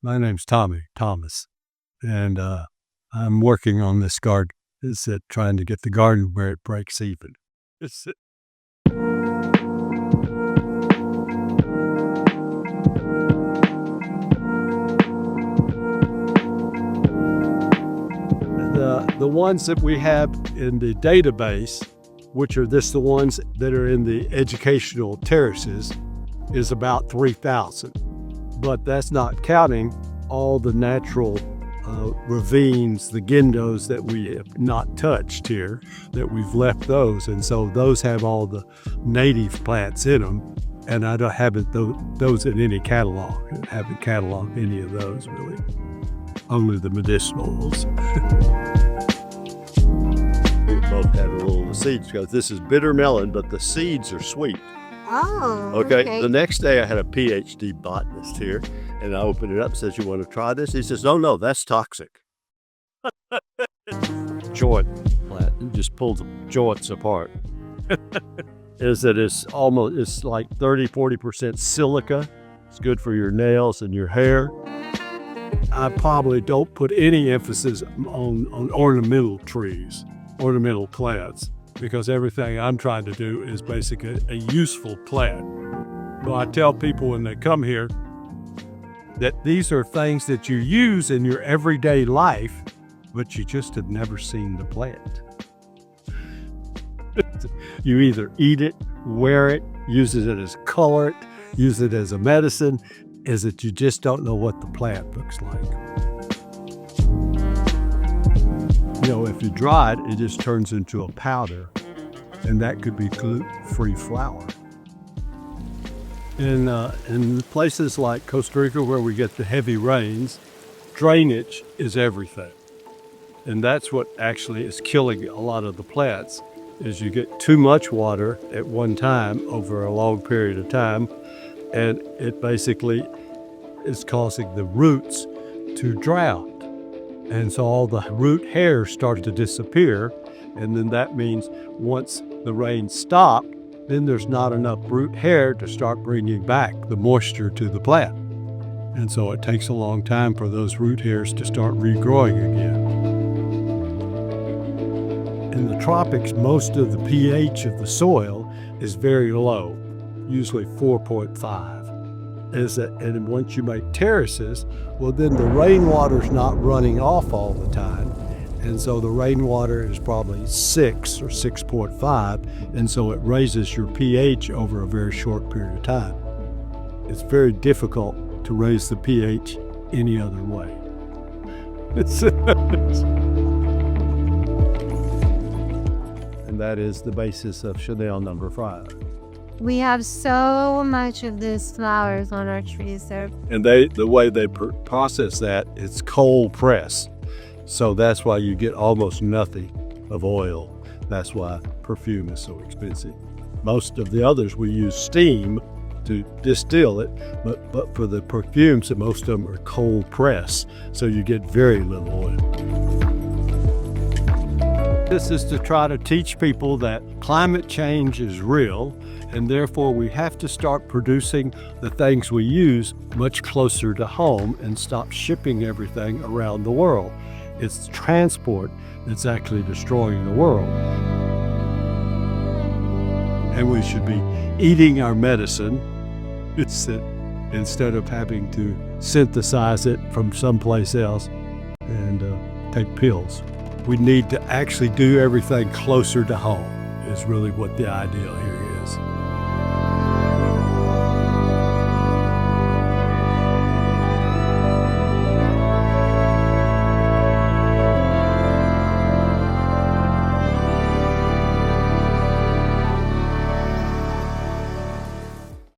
My name's Thomas, and I'm working on this garden. It's trying to get the garden where it breaks even. It's the ones that we have in the database, which are the ones that are in the educational terraces, is about 3,000. But that's not counting all the natural ravines, the guindos that we have not touched here, that we've left those. And so those have all the native plants in them. And I don't have those in any catalog. I haven't cataloged any of those really. Only the medicinals. We both had a little seeds because this is bitter melon, but the seeds are sweet. Oh, Okay. The next day I had a PhD botanist here, and I opened it up and says, "You want to try this?" He says, "No, that's toxic." Joint plant, and just pull the joints apart. It's like 30-40% silica. It's good for your nails and your hair. I probably don't put any emphasis on ornamental trees, ornamental plants, because everything I'm trying to do is basically a useful plant. Well, I tell people when they come here that these are things that you use in your everyday life, but you just have never seen the plant. You either eat it, wear it, use it as color, use it as a medicine, is that you just don't know what the plant looks like. If you dry it, it just turns into a powder, and that could be gluten-free flour. In places like Costa Rica, where we get the heavy rains, drainage is everything. And that's what actually is killing a lot of the plants, is you get too much water at one time over a long period of time, and it basically is causing the roots to drown. And so all the root hairs start to disappear, and then that means once the rain stops, then there's not enough root hair to start bringing back the moisture to the plant. And so it takes a long time for those root hairs to start regrowing again. In the tropics, most of the pH of the soil is very low, usually 4.5. And once you make terraces, well, then the rainwater's not running off all the time. And so the rainwater is probably 6 or 6.5. And so it raises your pH over a very short period of time. It's very difficult to raise the pH any other way. And that is the basis of Chanel number 5. we have so much of these flowers on our trees. And the way they process that, it's cold press. So that's why you get almost nothing of oil. That's why perfume is so expensive. Most of the others, we use steam to distill it, but for the perfumes, most of them are cold press. So you get very little oil. This is to try to teach people that climate change is real, and therefore we have to start producing the things we use much closer to home and stop shipping everything around the world. It's transport that's actually destroying the world. And we should be eating our medicine instead of having to synthesize it from someplace else and take pills. We need to actually do everything closer to home is really what the ideal here is.